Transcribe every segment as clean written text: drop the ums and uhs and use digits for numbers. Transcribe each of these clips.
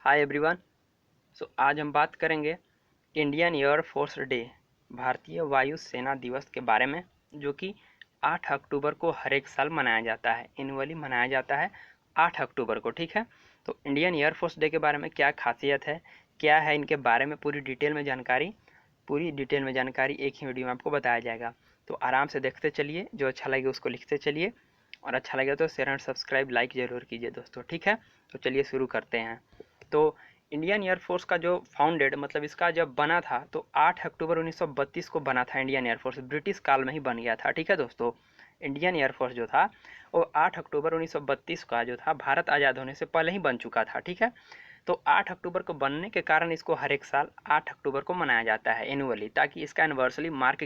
Hi everyone. आज हम बात करेंगे इंडियन एयर फोर्स डे, भारतीय वायु सेना दिवस के बारे में, जो कि 8 अक्टूबर को हर एक साल मनाया जाता है। एनुअली मनाया जाता है 8 अक्टूबर को। ठीक है, तो इंडियन एयर फोर्स डे के बारे में क्या खासियत है, क्या है, इनके बारे में पूरी डिटेल में जानकारी एक ही वीडियो में आपको बताया जाएगा। तो आराम से देखते चलिए, जो अच्छा लगे उसको लिखते चलिए, और अच्छा लगे तो शेयर एंड सब्सक्राइब लाइक ज़रूर कीजिए दोस्तों। ठीक है, तो चलिए शुरू करते हैं। तो इंडियन एयरफोर्स का जो फाउंडेड, मतलब इसका जब बना था तो 8 अक्टूबर 1932 को बना था। इंडियन एयरफोर्स ब्रिटिश काल में ही बन गया था। ठीक है दोस्तों, इंडियन एयरफोर्स जो था वो 8 अक्टूबर 1932 का जो था, भारत आज़ाद होने से पहले ही बन चुका था। ठीक है, तो 8 अक्टूबर को बनने के कारण इसको हर एक साल 8 अक्टूबर को मनाया जाता है एनुअली, ताकि इसका एनिवर्सरी मार्क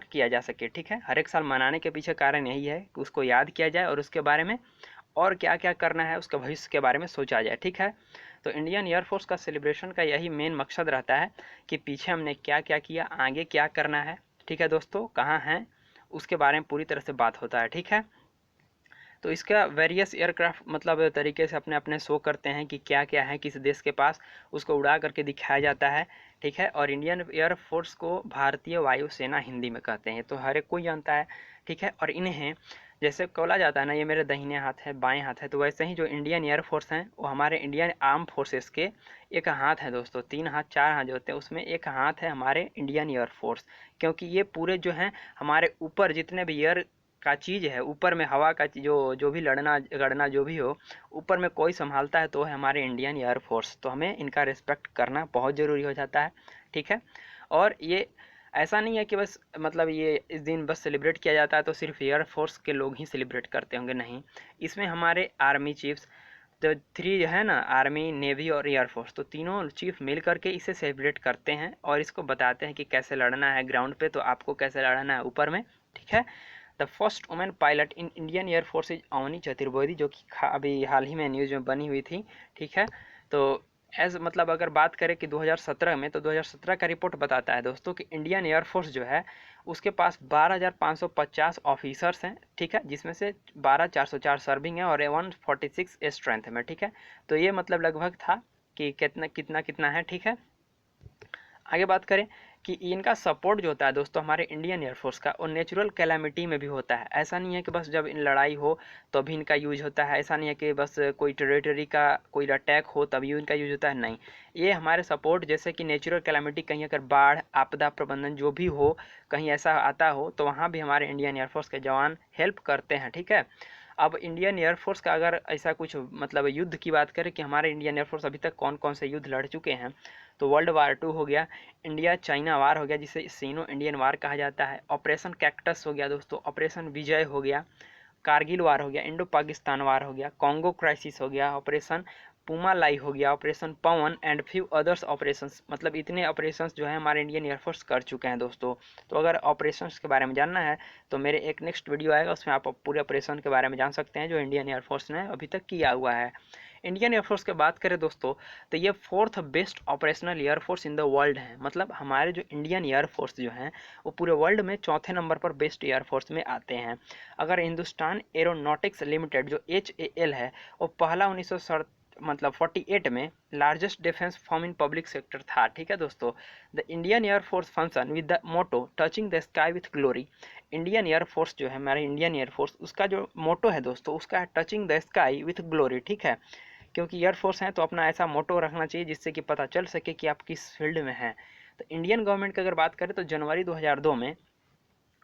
किया जा सके। ठीक है, हर एक साल मनाने के पीछे कारण यही है कि उसको याद किया जाए और उसके बारे में और क्या क्या करना है उसके भविष्य के बारे में सोचा जाए। ठीक है, तो इंडियन एयरफोर्स का सेलिब्रेशन का यही मेन मकसद रहता है कि पीछे हमने क्या क्या किया, आगे क्या करना है। ठीक है दोस्तों, कहाँ हैं उसके बारे में पूरी तरह से बात होता है। ठीक है, तो इसका वेरियस एयरक्राफ्ट मतलब तरीके से अपने अपने शो करते हैं कि क्या क्या है किस देश के पास, उसको उड़ा करके दिखाया जाता है। ठीक है, और इंडियन एयरफोर्स को भारतीय वायु सेना हिंदी में कहते हैं, तो हर एक कोई जानता है। ठीक है, और इन्हें जैसे बोला जाता है ना, ये मेरे दाहिने हाथ है बाएं हाथ है, तो वैसे ही जो इंडियन एयरफोर्स हैं वो हमारे इंडियन आर्म फोर्सेस के एक हाथ है दोस्तों। 3 हाथ 4 हाथ जो होते हैं उसमें एक हाथ है हमारे इंडियन एयरफोर्स, क्योंकि ये पूरे जो हैं हमारे ऊपर जितने भी एयर का चीज़ है, ऊपर में हवा का जो जो भी लड़ना गड़ना जो भी हो, ऊपर में कोई संभालता है तो है हमारे इंडियन एयरफोर्स। तो हमें इनका रिस्पेक्ट करना बहुत ज़रूरी हो जाता है। ठीक है, और ये ऐसा नहीं है कि बस मतलब ये इस दिन बस सेलिब्रेट किया जाता है तो सिर्फ एयरफोर्स के लोग ही सेलिब्रेट करते होंगे, नहीं। इसमें हमारे आर्मी चीफ्स, तो 3 है ना, आर्मी नेवी और एयरफोर्स, तो तीनों चीफ मिल करके इसे सेलिब्रेट करते हैं और इसको बताते हैं कि कैसे लड़ना है ग्राउंड पे, तो आपको कैसे लड़ना है ऊपर में। ठीक है, the first women pilot in Indian air force is Avani Chaturvedi, जो कि अभी हाल ही में न्यूज़ में बनी हुई थी। ठीक है, तो एज मतलब अगर बात करें कि 2017 में, तो 2017 का रिपोर्ट बताता है दोस्तों कि इंडियन एयरफोर्स जो है उसके पास 12,550 ऑफिसर्स हैं। ठीक है, जिसमें से 12,404 सर्विंग है और 146 स्ट्रेंथ में। ठीक है, तो ये मतलब लगभग था कि कितना कितना कितना है। ठीक है, आगे बात करें कि इनका सपोर्ट जो होता है दोस्तों हमारे इंडियन एयरफोर्स का, और नेचुरल कैलामिटी में भी होता है। ऐसा नहीं है कि बस जब इन लड़ाई हो तभी इनका यूज होता है, ऐसा नहीं है कि बस कोई टेरिटरी का कोई अटैक हो तभी इनका यूज होता है, नहीं। ये हमारे सपोर्ट, जैसे कि नेचुरल कैलामिटी, कहीं अगर बाढ़ आपदा प्रबंधन जो भी हो, कहीं ऐसा आता हो तो वहाँ भी हमारे इंडियन एयरफोर्स के जवान हेल्प करते हैं। ठीक है, अब इंडियन एयरफोर्स का अगर ऐसा कुछ मतलब युद्ध की बात करें कि हमारे इंडियन एयरफोर्स अभी तक कौन कौन से युद्ध लड़ चुके हैं, तो वर्ल्ड वार 2 हो गया, इंडिया चाइना वार हो गया जिसे सीनो इंडियन वार कहा जाता है, ऑपरेशन कैक्टस हो गया दोस्तों, ऑपरेशन विजय हो गया, कारगिल वार हो गया, इंडो पाकिस्तान वार हो गया, कॉन्गो क्राइसिस हो गया, ऑपरेशन पुमा लाई हो गया, operation Pawan and few others operations. मतलब इतने ऑपरेशंस जो है हमारे इंडियन एयरफोर्स कर चुके हैं दोस्तों। तो अगर ऑपरेशंस के बारे में जानना है तो मेरे एक नेक्स्ट वीडियो आएगा, उसमें आप पूरे ऑपरेशन के बारे में जान सकते हैं जो इंडियन एयरफोर्स ने अभी तक किया हुआ है। इंडियन एयरफोर्स की बात करें दोस्तों, तो ये 4th best operational air force in the world है। मतलब हमारे जो इंडियन एयरफोर्स जो हैं वो पूरे वर्ल्ड में चौथे नंबर पर बेस्ट एयरफोर्स में आते हैं। अगर हिंदुस्तान एरोनॉटिक्स लिमिटेड जो HAL है, वो पहला 19 मतलब 48 में largest defence firm in public sector था। ठीक है दोस्तों, the Indian air force function with the motto touching the sky with glory. Indian air force जो है हमारे इंडियन एयरफोर्स, उसका जो मोटो है दोस्तों उसका है touching the sky with glory. ठीक है, क्योंकि एयरफोर्स हैं तो अपना ऐसा मोटो रखना चाहिए जिससे कि पता चल सके कि आप किस फील्ड में हैं। तो इंडियन गवर्नमेंट की अगर बात करें तो जनवरी 2002 में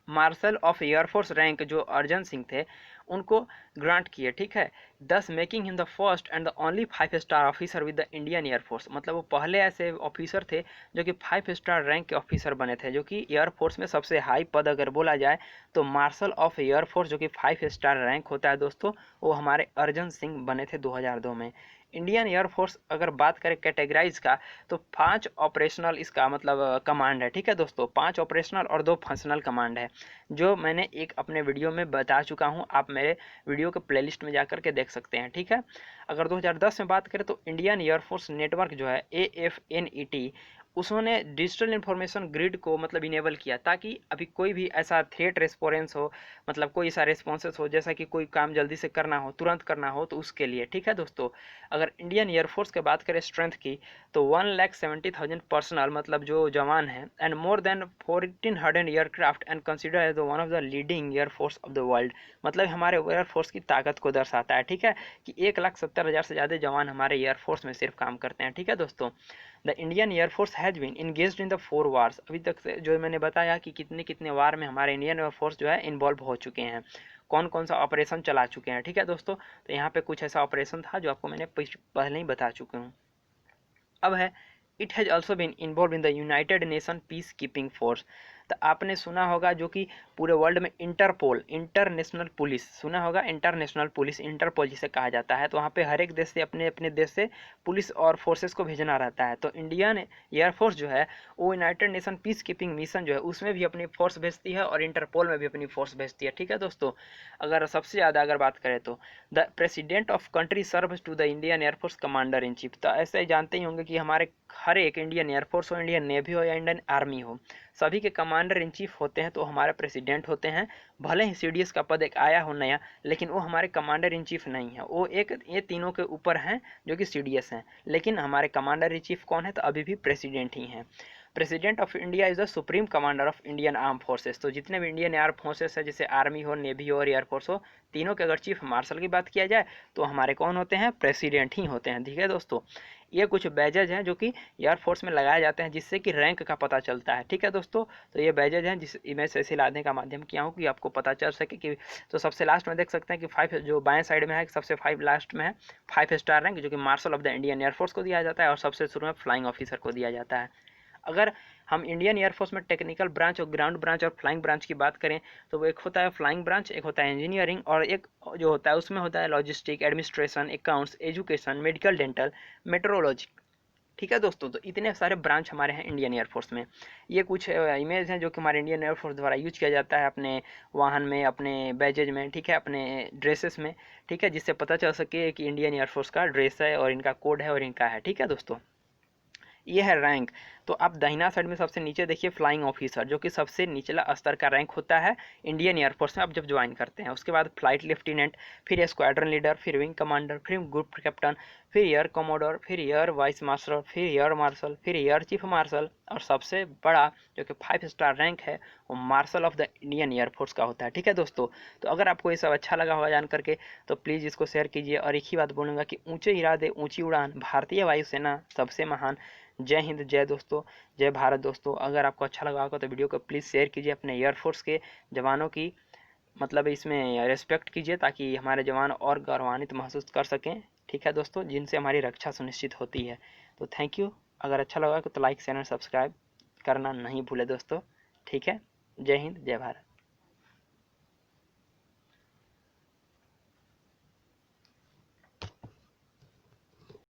मार्शल ऑफ एयरफोर्स रैंक जो अर्जन सिंह थे उनको ग्रांट किए। ठीक है, दस making him the first and the only 5 star officer with the Indian air force. मतलब वो पहले ऐसे ऑफिसर थे जो कि 5 स्टार रैंक के ऑफिसर बने थे, जो कि एयरफोर्स में सबसे हाई पद अगर बोला जाए तो मार्शल ऑफ एयरफोर्स जो कि 5 स्टार रैंक होता है दोस्तों, वो हमारे अर्जन सिंह बने थे 2002 में। इंडियन एयरफोर्स अगर बात करें कैटेगराइज का, तो 5 ऑपरेशनल इसका मतलब कमांड है। ठीक है दोस्तों, 5 ऑपरेशनल और 2 फंक्शनल कमांड है, जो मैंने एक अपने वीडियो में बता चुका हूं। आप मेरे वीडियो के प्लेलिस्ट में जाकर के देख सकते हैं। ठीक है, अगर 2010 में बात करें तो इंडियन एयरफोर्स नेटवर्क जो है AFNET उन्होंने डिजिटल इन्फॉर्मेशन ग्रिड को मतलब इनेबल किया, ताकि अभी कोई भी ऐसा थ्रेट रेस्पॉन्स हो, मतलब कोई ऐसा रेस्पॉन्सेस हो, जैसा कि कोई काम जल्दी से करना हो, तुरंत करना हो, तो उसके लिए। ठीक है दोस्तों, अगर इंडियन एयरफोर्स की बात करें स्ट्रेंथ की, तो 1,70,000 पर्सनल मतलब जो जवान हैं, and more than 1400 aircraft and consider as one of the leading air force of the world. मतलब हमारे एयरफोर्स की ताकत को दर्शाता है। ठीक है, कि 1,70,000 से ज़्यादा जवान हमारे एयरफोर्स में सिर्फ काम करते हैं। ठीक है दोस्तों, the Indian air force has been engaged in the 4 wars. अभी तक से जो मैंने बताया कि कितने कितने वार में हमारे इंडियन एयरफोर्स जो है इन्वॉल्व हो चुके हैं, कौन कौन सा ऑपरेशन चला चुके हैं। ठीक है दोस्तों, तो यहाँ पे कुछ ऐसा ऑपरेशन था जो आपको मैंने पहले ही बता चुका हूँ। अब है, it has also been involve in the United Nation peace keeping force. तो आपने सुना होगा जो कि पूरे वर्ल्ड में इंटरपोल, इंटरनेशनल पुलिस सुना होगा, इंटरनेशनल पुलिस, इंटरपोल जिसे कहा जाता है। तो वहाँ पे हर एक देश से अपने अपने देश से पुलिस और फोर्सेस को भेजना रहता है। तो इंडियन एयरफोर्स जो है वो United Nation peace keeping mission जो है उसमें भी अपनी फोर्स भेजती है और इंटरपोल में भी अपनी फोर्स भेजती है। ठीक है दोस्तों, अगर सबसे ज़्यादा अगर बात करें तो the president of country serves to the Indian air force commander in chief. तो ऐसे जानते ही होंगे कि हमारे हर एक इंडियन एयरफोर्स हो, इंडियन नेवी हो या इंडियन आर्मी हो, सभी के कमांडर इन चीफ होते हैं तो हमारे प्रेसिडेंट होते हैं। भले ही सीडीएस का पद एक आया हो नया, लेकिन वो हमारे कमांडर इन चीफ नहीं है, वो एक ये तीनों के ऊपर हैं जो कि सीडीएस हैं। लेकिन हमारे कमांडर इन चीफ कौन है, तो अभी भी प्रेसिडेंट ही हैं। President of India is the supreme commander of Indian arm forces. तो जितने भी इंडियन एयर फोर्सेस है, जैसे आर्मी हो, नेवी हो और एयरफोर्स हो, तीनों के अगर चीफ मार्शल की बात किया जाए तो हमारे कौन होते हैं, प्रेसिडेंट ही होते हैं। ठीक है दोस्तों, ये कुछ बैजेज हैं जो कि एयरफोर्स में लगाए जाते हैं जिससे कि रैंक का पता चलता है। ठीक है दोस्तों, तो ये बैजेज हैं जिस इमेज ऐसे लाने का माध्यम किया हूँ कि आपको पता चल सके कि। तो सबसे लास्ट में देख सकते हैं कि 5 जो बाएं साइड में है, सबसे 5 लास्ट में है 5 स्टार रैंक, जो कि marshal of the Indian air force को दिया जाता है, और सबसे शुरू में फ्लाइंग ऑफिसर को दिया जाता है। अगर हम इंडियन एयरफोर्स में टेक्निकल ब्रांच और ग्राउंड ब्रांच और फ्लाइंग ब्रांच की बात करें, तो वो एक होता है फ्लाइंग ब्रांच, एक होता है इंजीनियरिंग, और एक जो होता है उसमें होता है logistic, administration, accounts, education, medical, dental, metrology. ठीक है दोस्तों, तो इतने सारे ब्रांच हमारे हैं इंडियन एयरफोर्स में। ये कुछ इमेज हैं जो कि हमारे इंडियन एयरफोर्स द्वारा यूज किया जाता है अपने वाहन में, अपने बैजेज में, ठीक है, अपने ड्रेसेस में। ठीक है, जिससे पता चल सके कि इंडियन एयरफोर्स का ड्रेस है और इनका कोड है और इनका है। ठीक है दोस्तों, ये है रैंक। तो आप दाहिना साइड में सबसे नीचे देखिए फ्लाइंग ऑफिसर, जो कि सबसे निचला स्तर का रैंक होता है इंडियन एयरफोर्स में आप जब ज्वाइन करते हैं। उसके बाद फ्लाइट लेफ्टिनेंट, फिर स्क्वाड्रन लीडर, फिर विंग कमांडर, फिर ग्रुप कैप्टन, फिर एयर कमोडोर, फिर एयर वाइस मार्शल, फिर एयर मार्शल, फिर एयर चीफ मार्शल, और सबसे बड़ा जो कि 5 स्टार रैंक है वो marshal of the Indian air force का होता है। ठीक है दोस्तों, तो अगर आपको ये सब अच्छा लगा होगा जान करके तो प्लीज़ इसको शेयर कीजिए। और एक ही बात बोलूँगा कि ऊंचे इरादे ऊंची उड़ान, भारतीय वायुसेना सबसे महान। जय हिंद, जय दोस्तों, जय भारत दोस्तों। अगर आपको अच्छा लगा होगा तो वीडियो को प्लीज़ शेयर कीजिए, अपने एयरफोर्स के जवानों की मतलब इसमें रिस्पेक्ट कीजिए, ताकि हमारे जवान और गौरवान्वित महसूस कर सकें। ठीक है दोस्तों, जिनसे हमारी रक्षा सुनिश्चित होती है। तो थैंक यू। अगर अच्छा लगा तो लाइक शेयर एंड सब्सक्राइब करना नहीं भूले दोस्तों। ठीक है, जय हिंद, जय भारत।